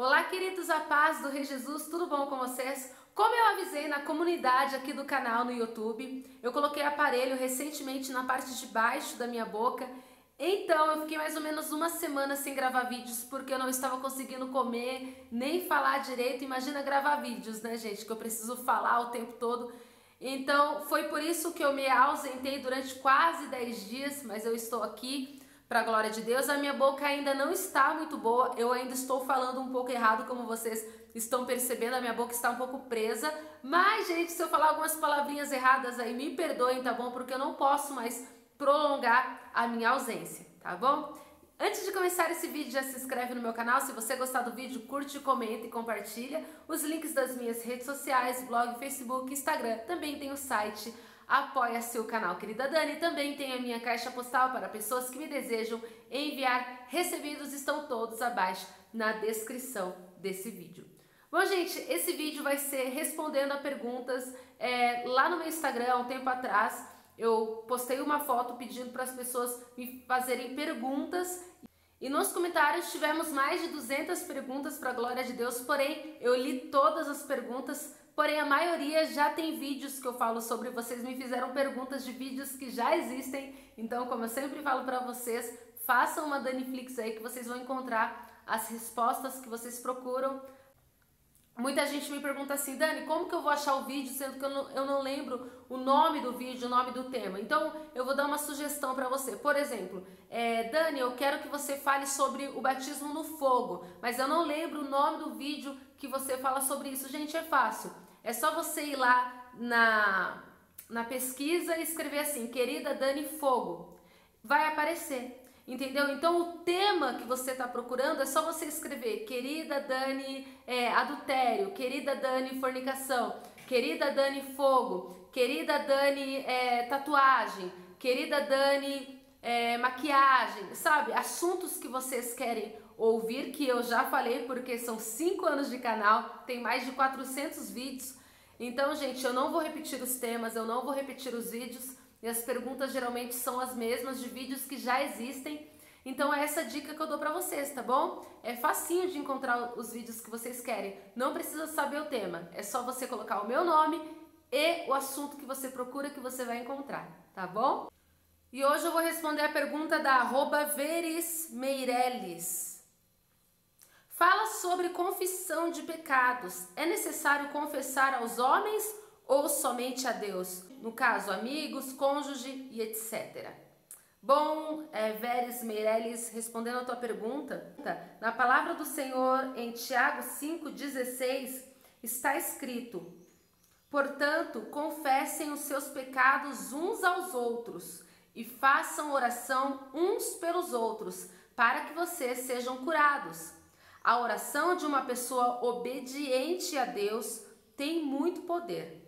Olá, queridos, a paz do Rei Jesus, tudo bom com vocês? Como eu avisei na comunidade aqui do canal no YouTube, eu coloquei aparelho recentemente na parte de baixo da minha boca, então eu fiquei mais ou menos uma semana sem gravar vídeos porque eu não estava conseguindo comer, nem falar direito. Imagina gravar vídeos, né, gente, que eu preciso falar o tempo todo. Então foi por isso que eu me ausentei durante quase 10 dias, mas eu estou aqui. Para a glória de Deus, a minha boca ainda não está muito boa, eu ainda estou falando um pouco errado, como vocês estão percebendo, a minha boca está um pouco presa, mas, gente, se eu falar algumas palavrinhas erradas aí, me perdoem, tá bom? Porque eu não posso mais prolongar a minha ausência, tá bom? Antes de começar esse vídeo, já se inscreve no meu canal, se você gostar do vídeo, curte, comenta e compartilha. Os links das minhas redes sociais, blog, Facebook, Instagram, também tem o site Apoia-se o canal Querida Dani, também tem a minha caixa postal para pessoas que me desejam enviar recebidos, estão todos abaixo na descrição desse vídeo. Bom, gente, esse vídeo vai ser respondendo a perguntas. Lá no meu Instagram, há um tempo atrás, eu postei uma foto pedindo para as pessoas me fazerem perguntas e nos comentários tivemos mais de 200 perguntas, para a glória de Deus, porém eu li todas as perguntas, porém a maioria já tem vídeos que eu falo sobre. Vocês me fizeram perguntas de vídeos que já existem, então, como eu sempre falo para vocês, façam uma Daniflix aí que vocês vão encontrar as respostas que vocês procuram. Muita gente me pergunta assim: Dani, como que eu vou achar o vídeo sendo que eu não lembro o nome do vídeo, o nome do tema? Então eu vou dar uma sugestão para você. Por exemplo, Dani, eu quero que você fale sobre o batismo no fogo, mas eu não lembro o nome do vídeo que você fala sobre isso. Gente, é fácil. É só você ir lá na pesquisa e escrever assim: Querida Dani Fogo. Vai aparecer. Entendeu? Então o tema que você está procurando é só você escrever Querida Dani adultério, Querida Dani fornicação, Querida Dani fogo, Querida Dani tatuagem, Querida Dani maquiagem, sabe? Assuntos que vocês querem ouvir, que eu já falei porque são 5 anos de canal, tem mais de 400 vídeos. Então, gente, eu não vou repetir os temas, eu não vou repetir os vídeos. E as perguntas geralmente são as mesmas de vídeos que já existem. Então é essa dica que eu dou pra vocês, tá bom? É facinho de encontrar os vídeos que vocês querem. Não precisa saber o tema. É só você colocar o meu nome e o assunto que você procura que você vai encontrar, tá bom? E hoje eu vou responder a pergunta da @verismeireles. Fala sobre confissão de pecados. É necessário confessar aos homens ou somente a Deus? No caso, amigos, cônjuge e etc. Bom, Veres Meireles, respondendo a tua pergunta, na palavra do Senhor, em Tiago 5,16, está escrito: portanto, confessem os seus pecados uns aos outros e façam oração uns pelos outros, para que vocês sejam curados. A oração de uma pessoa obediente a Deus tem muito poder.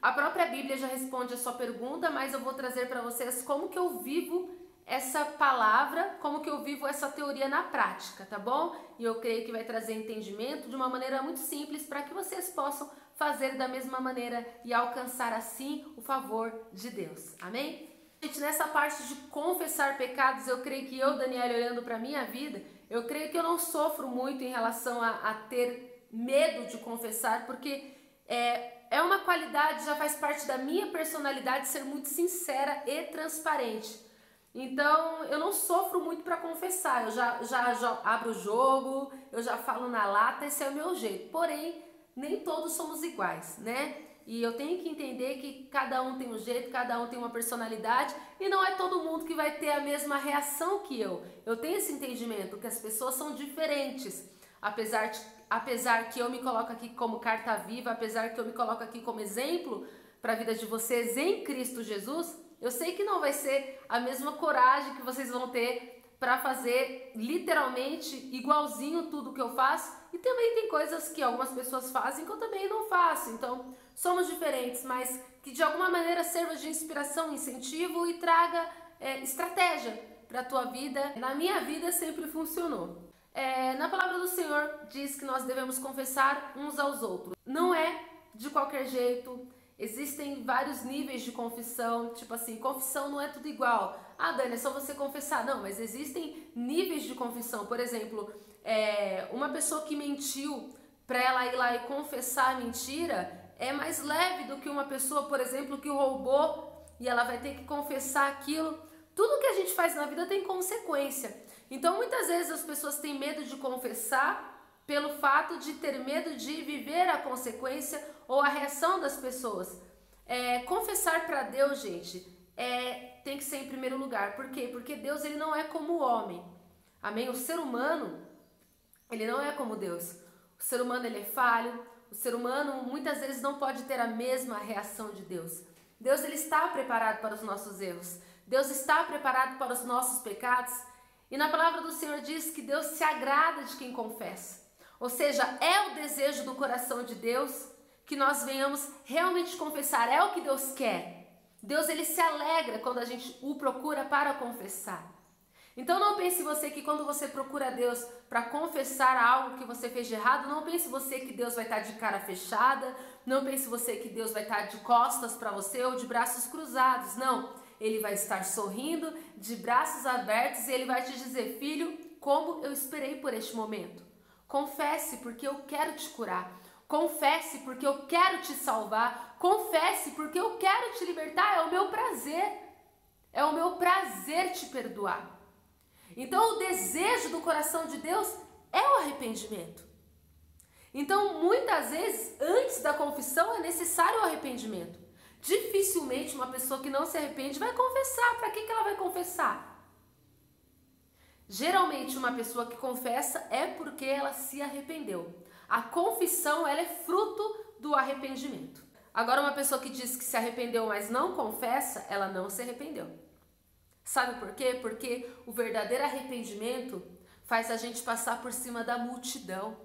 A própria Bíblia já responde a sua pergunta, mas eu vou trazer para vocês como que eu vivo essa palavra, como que eu vivo essa teoria na prática, tá bom? E eu creio que vai trazer entendimento de uma maneira muito simples para que vocês possam fazer da mesma maneira e alcançar assim o favor de Deus. Amém? Gente, nessa parte de confessar pecados, eu creio que eu, Daniela, olhando para minha vida, eu creio que eu não sofro muito em relação a ter medo de confessar, porque é uma qualidade, já faz parte da minha personalidade ser muito sincera e transparente. Então eu não sofro muito para confessar, eu já abro o jogo, eu já falo na lata, esse é o meu jeito. Porém, nem todos somos iguais, né? E eu tenho que entender que cada um tem um jeito, cada um tem uma personalidade e não é todo mundo que vai ter a mesma reação que eu. Eu tenho esse entendimento que as pessoas são diferentes. Apesar que eu me coloco aqui como carta viva, apesar que eu me coloco aqui como exemplo para a vida de vocês em Cristo Jesus, eu sei que não vai ser a mesma coragem que vocês vão ter para fazer literalmente igualzinho tudo que eu faço. E também tem coisas que algumas pessoas fazem que eu também não faço. Então, somos diferentes, mas que de alguma maneira sirva de inspiração, incentivo e traga estratégia para a tua vida. Na minha vida sempre funcionou. Na palavra do Senhor diz que nós devemos confessar uns aos outros. Não é de qualquer jeito. Existem vários níveis de confissão, tipo assim, confissão não é tudo igual. Ah, Dani, é só você confessar. Não, mas existem níveis de confissão. Por exemplo, uma pessoa que mentiu, para ela ir lá e confessar a mentira, é mais leve do que uma pessoa, por exemplo, que roubou e ela vai ter que confessar aquilo. Tudo que a gente faz na vida tem consequência. Então, muitas vezes as pessoas têm medo de confessar pelo fato de ter medo de viver a consequência ou a reação das pessoas. Confessar para Deus, gente, tem que ser em primeiro lugar. Por quê? Porque Deus, ele não é como o homem. Amém? O ser humano, ele não é como Deus. O ser humano, ele é falho. O ser humano, muitas vezes, não pode ter a mesma reação de Deus. Deus, ele está preparado para os nossos erros. Deus está preparado para os nossos pecados. E na palavra do Senhor diz que Deus se agrada de quem confessa. Ou seja, é o desejo do coração de Deus que nós venhamos realmente confessar. É o que Deus quer. Deus, ele se alegra quando a gente o procura para confessar. Então não pense você que quando você procura Deus para confessar algo que você fez de errado, não pense você que Deus vai estar de cara fechada, não pense você que Deus vai estar de costas para você ou de braços cruzados. Não, ele vai estar sorrindo, de braços abertos, e ele vai te dizer: filho, como eu esperei por este momento. Confesse, porque eu quero te curar. Confesse, porque eu quero te salvar. Confesse, porque eu quero te libertar. É o meu prazer. É o meu prazer te perdoar. Então, o desejo do coração de Deus é o arrependimento. Então, muitas vezes, antes da confissão, é necessário o arrependimento. Dificilmente uma pessoa que não se arrepende vai confessar. Para que ela vai confessar? Geralmente, uma pessoa que confessa é porque ela se arrependeu. A confissão, ela é fruto do arrependimento. Agora, uma pessoa que diz que se arrependeu, mas não confessa, ela não se arrependeu. Sabe por quê? Porque o verdadeiro arrependimento faz a gente passar por cima da multidão.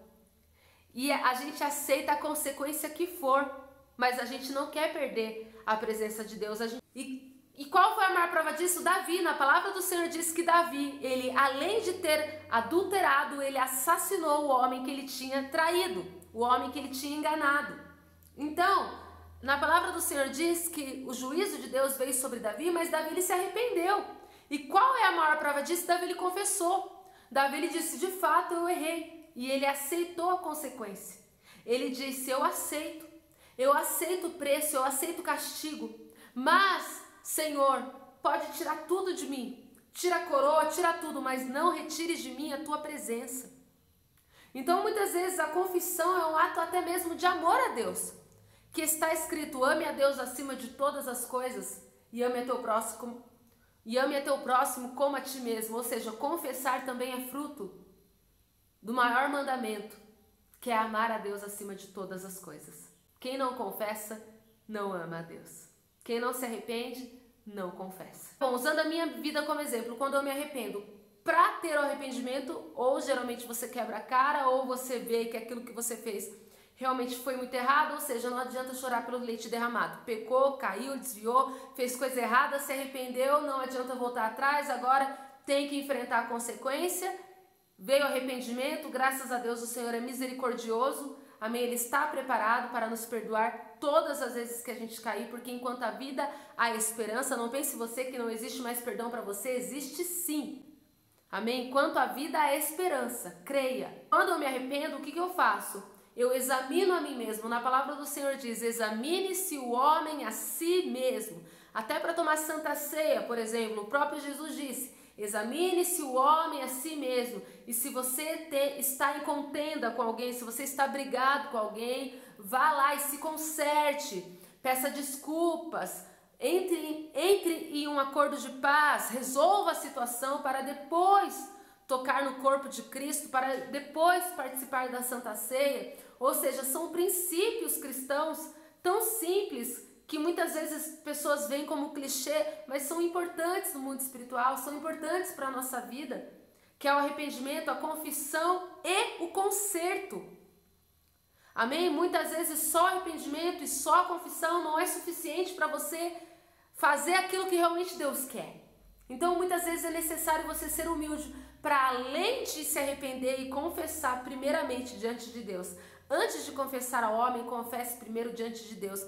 E a gente aceita a consequência que for, mas a gente não quer perder a presença de Deus. E qual foi a maior prova disso? Davi. Na palavra do Senhor diz que Davi, ele, além de ter adulterado, ele assassinou o homem que ele tinha traído, o homem que ele tinha enganado. Então, na palavra do Senhor diz que o juízo de Deus veio sobre Davi, mas Davi, ele se arrependeu. E qual é a maior prova disso? Davi, ele confessou. Davi, ele disse: de fato eu errei. E ele aceitou a consequência. Ele disse: eu aceito o preço, eu aceito o castigo, mas Senhor, pode tirar tudo de mim, tira a coroa, tira tudo, mas não retires de mim a tua presença. Então, muitas vezes a confissão é um ato até mesmo de amor a Deus, que está escrito: ame a Deus acima de todas as coisas e ame a teu próximo como a ti mesmo. Ou seja, confessar também é fruto do maior mandamento, que é amar a Deus acima de todas as coisas. Quem não confessa, não ama a Deus. Quem não se arrepende, não confessa. Bom, usando a minha vida como exemplo, quando eu me arrependo, para ter o arrependimento, ou geralmente você quebra a cara, ou você vê que aquilo que você fez realmente foi muito errado, ou seja, não adianta chorar pelo leite derramado. Pecou, caiu, desviou, fez coisa errada, se arrependeu, não adianta voltar atrás, agora tem que enfrentar a consequência. Veio o arrependimento, graças a Deus o Senhor é misericordioso, amém? Ele está preparado para nos perdoar todas as vezes que a gente cair, porque enquanto a vida há esperança. Não pense você que não existe mais perdão para você, existe sim, amém? Enquanto a vida há esperança, creia. Quando eu me arrependo, o que eu faço? Eu examino a mim mesmo. Na palavra do Senhor diz: examine-se o homem a si mesmo. Até para tomar santa ceia, por exemplo, o próprio Jesus disse: examine-se o homem a si mesmo. E se você está em contenda com alguém, se você está brigado com alguém, vá lá e se conserte, peça desculpas, entre em um acordo de paz, resolva a situação para depois tocar no corpo de Cristo, para depois participar da Santa Ceia. Ou seja, são princípios cristãos tão simples que muitas vezes pessoas veem como clichê, mas são importantes no mundo espiritual, são importantes para a nossa vida, que é o arrependimento, a confissão e o conserto. Amém? Muitas vezes só arrependimento e só a confissão não é suficiente para você fazer aquilo que realmente Deus quer. Então, muitas vezes é necessário você ser humilde para, além de se arrepender e confessar primeiramente diante de Deus, antes de confessar ao homem, confesse primeiro diante de Deus.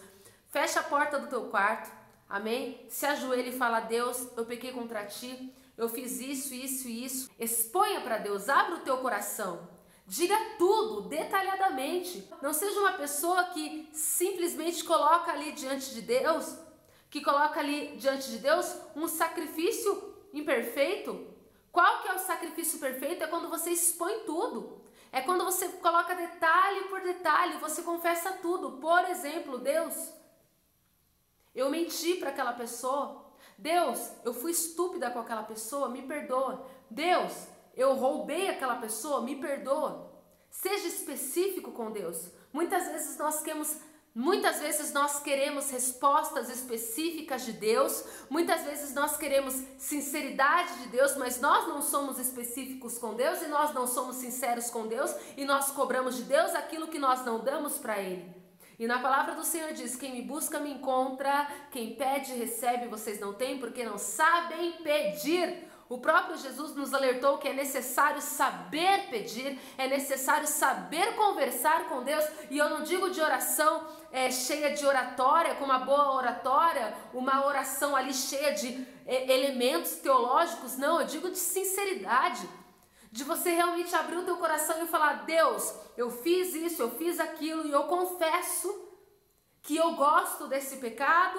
Fecha a porta do teu quarto, amém? Se ajoelha e fala: Deus, eu pequei contra ti, eu fiz isso, isso e isso. Exponha para Deus, abra o teu coração. Diga tudo, detalhadamente. Não seja uma pessoa que simplesmente coloca ali diante de Deus, um sacrifício imperfeito. Qual que é o sacrifício perfeito? É quando você expõe tudo. É quando você coloca detalhe por detalhe, você confessa tudo. Por exemplo, Deus, eu menti para aquela pessoa. Deus, eu fui estúpida com aquela pessoa, me perdoa. Deus, eu roubei aquela pessoa, me perdoa. Seja específico com Deus. Muitas vezes nós queremos respostas específicas de Deus, muitas vezes nós queremos sinceridade de Deus, mas nós não somos específicos com Deus e nós não somos sinceros com Deus e nós cobramos de Deus aquilo que nós não damos para Ele. E na palavra do Senhor diz, quem me busca me encontra, quem pede recebe, vocês não têm porque não sabem pedir. O próprio Jesus nos alertou que é necessário saber pedir, é necessário saber conversar com Deus, e eu não digo de oração cheia de oratória, com uma boa oratória, uma oração ali cheia de elementos teológicos, não, eu digo de sinceridade, de você realmente abrir o teu coração e falar, Deus, eu fiz isso, eu fiz aquilo, e eu confesso que eu gosto desse pecado,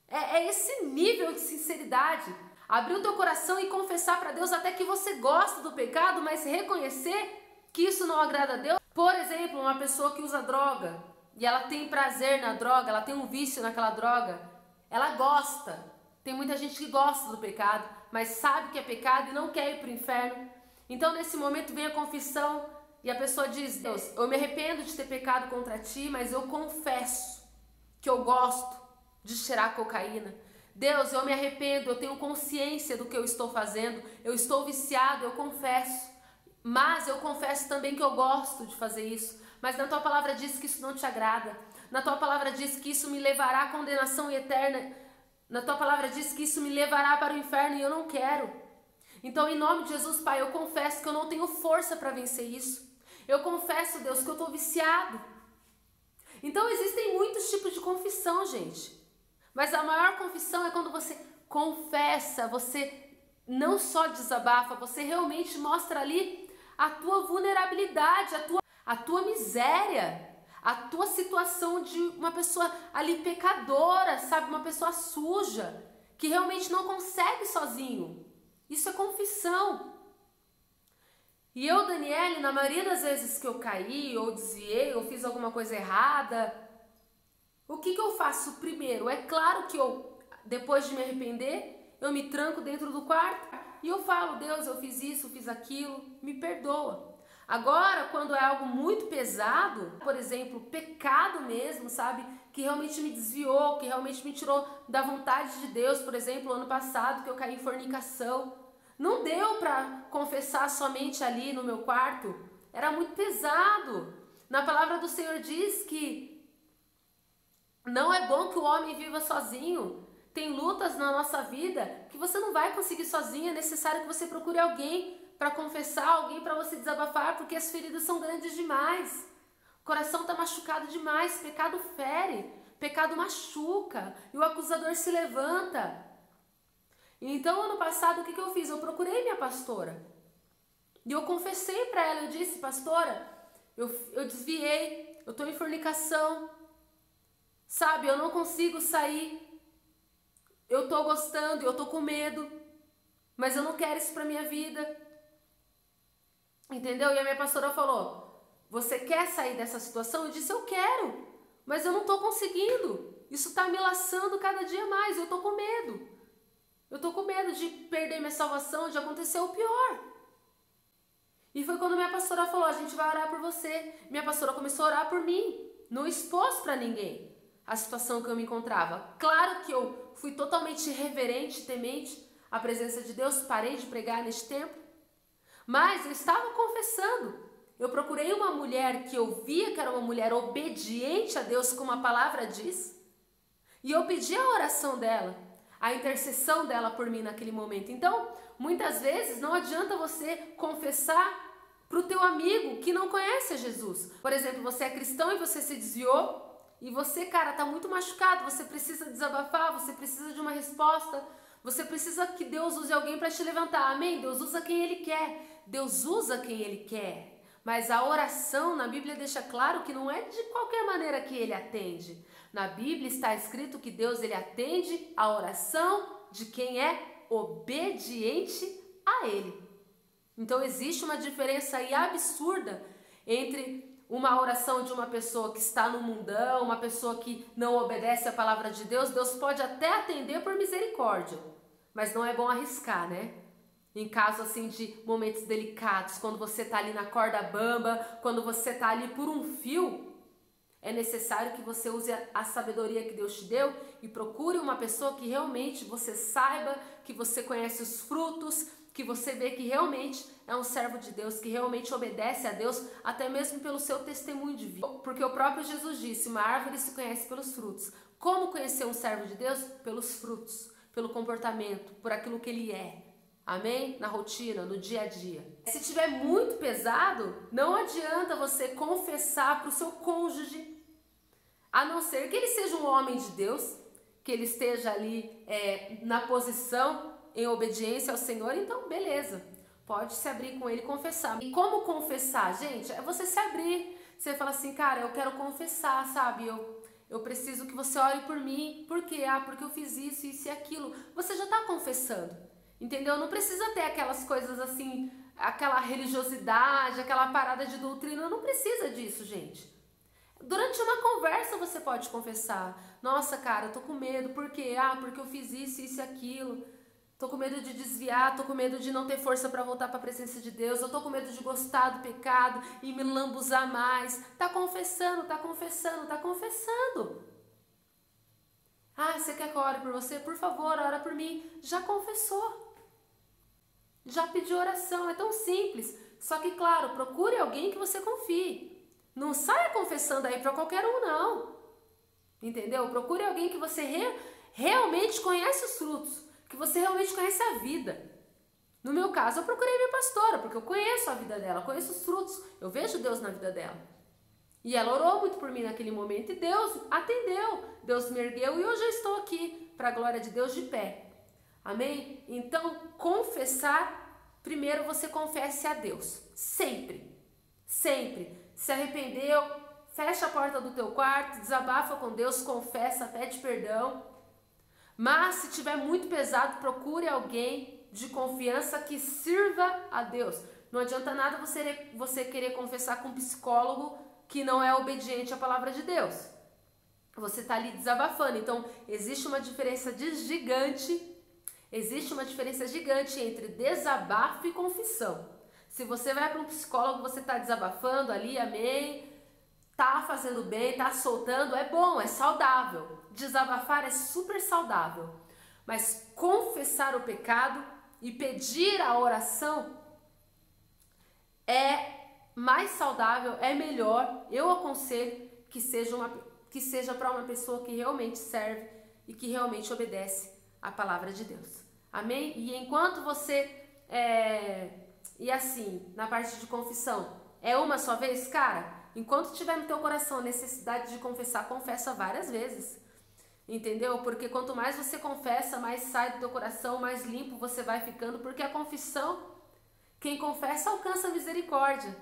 é esse nível de sinceridade. Abrir o teu coração e confessar para Deus até que você gosta do pecado, mas reconhecer que isso não agrada a Deus. Por exemplo, uma pessoa que usa droga e ela tem prazer na droga, ela tem um vício naquela droga, ela gosta. Tem muita gente que gosta do pecado, mas sabe que é pecado e não quer ir para o inferno. Então nesse momento vem a confissão e a pessoa diz, Deus, eu me arrependo de ter pecado contra ti, mas eu confesso que eu gosto de cheirar cocaína. Deus, eu me arrependo, eu tenho consciência do que eu estou fazendo, eu estou viciado, eu confesso, mas eu confesso também que eu gosto de fazer isso, mas na tua palavra diz que isso não te agrada, na tua palavra diz que isso me levará à condenação eterna, na tua palavra diz que isso me levará para o inferno e eu não quero. Então, em nome de Jesus, Pai, eu confesso que eu não tenho força para vencer isso, eu confesso, Deus, que eu estou viciado. Então, existem muitos tipos de confissão, gente. Mas a maior confissão é quando você confessa, você não só desabafa, você realmente mostra ali a tua vulnerabilidade, a tua miséria, a tua situação de uma pessoa ali pecadora, sabe? Uma pessoa suja, que realmente não consegue sozinho. Isso é confissão. E eu, Daniele, na maioria das vezes que eu caí, ou desviei, ou fiz alguma coisa errada, o que eu faço primeiro? É claro que depois de me arrepender, eu me tranco dentro do quarto e eu falo, Deus, eu fiz isso, fiz aquilo, me perdoa. Agora, quando é algo muito pesado, por exemplo, pecado mesmo, sabe? Que realmente me desviou, que realmente me tirou da vontade de Deus, por exemplo, ano passado que eu caí em fornicação. Não deu para confessar somente ali no meu quarto, era muito pesado. Na palavra do Senhor diz que não é bom que o homem viva sozinho. Tem lutas na nossa vida que você não vai conseguir sozinho. É necessário que você procure alguém para confessar, alguém para você desabafar, porque as feridas são grandes demais. O coração está machucado demais. Pecado fere, pecado machuca e o acusador se levanta. Então, ano passado, o que eu fiz? Eu procurei minha pastora e eu confessei para ela. Eu disse, pastora, eu desviei, eu estou em fornicação. Sabe, eu não consigo sair, eu tô gostando, eu tô com medo, mas eu não quero isso pra minha vida. Entendeu? E a minha pastora falou, você quer sair dessa situação? Eu disse, eu quero, mas eu não tô conseguindo. Isso tá me laçando cada dia mais, eu tô com medo. Eu tô com medo de perder minha salvação, de acontecer o pior. E foi quando minha pastora falou, a gente vai orar por você. Minha pastora começou a orar por mim, não expôs pra ninguém a situação que eu me encontrava. Claro que eu fui totalmente reverente, temente à presença de Deus, parei de pregar neste tempo, mas eu estava confessando. Eu procurei uma mulher que eu via que era uma mulher obediente a Deus, como a palavra diz, e eu pedi a oração dela, a intercessão dela por mim naquele momento. Então, muitas vezes não adianta você confessar para o teu amigo que não conhece a Jesus. Por exemplo, você é cristão e você se desviou, e você, cara, tá muito machucado, você precisa desabafar, você precisa de uma resposta, Você precisa que Deus use alguém para te levantar. Amém? Deus usa quem Ele quer. Deus usa quem Ele quer. Mas a oração na Bíblia deixa claro que não é de qualquer maneira que Ele atende. Na Bíblia está escrito que Deus ele atende a oração de quem é obediente a Ele. Então existe uma diferença aí absurda entre uma oração de uma pessoa que está no mundão, uma pessoa que não obedece a palavra de Deus. Deus pode até atender por misericórdia, mas não é bom arriscar, né? Em caso assim de momentos delicados, quando você está ali na corda bamba, quando você está ali por um fio, é necessário que você use a sabedoria que Deus te deu e procure uma pessoa que realmente você saiba, que você conhece os frutos, que você vê que realmente é um servo de Deus, que realmente obedece a Deus, até mesmo pelo seu testemunho de vida. Porque o próprio Jesus disse, uma árvore se conhece pelos frutos. Como conhecer um servo de Deus? Pelos frutos, pelo comportamento, por aquilo que ele é. Amém? Na rotina, no dia a dia. Se tiver muito pesado, não adianta você confessar para o seu cônjuge, a não ser que ele seja um homem de Deus, que ele esteja ali na posição em obediência ao Senhor, então beleza, pode se abrir com ele e confessar. E como confessar, gente? É você se abrir. Você fala assim, cara, eu quero confessar, sabe? Eu preciso que você ore por mim. Por quê? Porque eu fiz isso, isso e aquilo. Você já está confessando. Entendeu? Não precisa ter aquelas coisas assim, aquela religiosidade, aquela parada de doutrina, não precisa disso, gente. Durante uma conversa você pode confessar. Nossa, cara, eu tô com medo, por quê? Porque eu fiz isso, isso e aquilo. Tô com medo de desviar, tô com medo de não ter força para voltar para a presença de Deus. Eu tô com medo de gostar do pecado e me lambuzar mais. Tá confessando, tá confessando, tá confessando. Você quer que eu ore por você? Por favor, ora por mim. Já confessou. Já pediu oração, é tão simples. Só que, claro, procure alguém que você confie. Não saia confessando aí para qualquer um, não. Entendeu? Procure alguém que você realmente conhece os frutos, que você realmente conhece a vida. No meu caso, eu procurei minha pastora, porque eu conheço a vida dela, conheço os frutos, eu vejo Deus na vida dela. E ela orou muito por mim naquele momento e Deus atendeu, Deus me ergueu e hoje eu estou aqui, para a glória de Deus, de pé. Amém? Então, confessar, primeiro você confesse a Deus, sempre, sempre. Se arrependeu, fecha a porta do teu quarto, desabafa com Deus, confessa, pede perdão. Mas se tiver muito pesado, procure alguém de confiança que sirva a Deus. Não adianta nada você querer confessar com um psicólogo que não é obediente à palavra de Deus. Você está ali desabafando. Então, existe uma diferença gigante. Existe uma diferença gigante entre desabafo e confissão. Se você vai para um psicólogo, você está desabafando ali, amém, tá fazendo bem, tá soltando, é bom, é saudável. Desabafar é super saudável. Mas confessar o pecado e pedir a oração é mais saudável, é melhor. Eu aconselho que seja para uma pessoa que realmente serve e que realmente obedece a palavra de Deus. Amém? E enquanto você e assim, na parte de confissão, é uma só vez, cara? Enquanto tiver no teu coração a necessidade de confessar, confessa várias vezes. Entendeu? Porque quanto mais você confessa, mais sai do teu coração, mais limpo você vai ficando, porque a confissão, quem confessa alcança a misericórdia.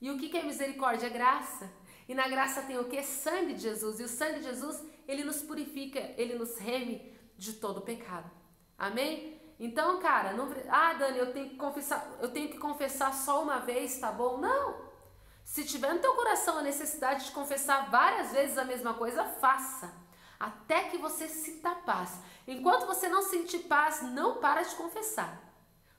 E o que é misericórdia? É graça. E na graça tem o que? Sangue de Jesus. E o sangue de Jesus, ele nos purifica, ele nos reme de todo pecado. Amém? Então, cara, não... Dani, eu tenho que confessar só uma vez, tá bom? Não! Se tiver no teu coração a necessidade de confessar várias vezes a mesma coisa, faça. Até que você sinta paz. Enquanto você não sentir paz, não para de confessar.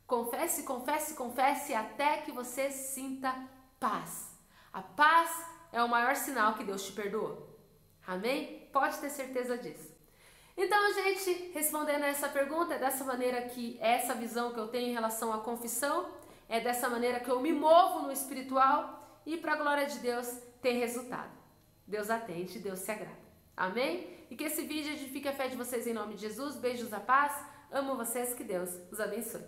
Confesse, confesse, confesse até que você sinta paz. A paz é o maior sinal que Deus te perdoou. Amém? Pode ter certeza disso. Então, gente, respondendo a essa pergunta, é dessa maneira que essa visão que eu tenho em relação à confissão, é dessa maneira que eu me movo no espiritual e para a glória de Deus tem resultado. Deus atende, Deus se agrada. Amém? E que esse vídeo edifique a fé de vocês em nome de Jesus. Beijos, a paz. Amo vocês, que Deus os abençoe.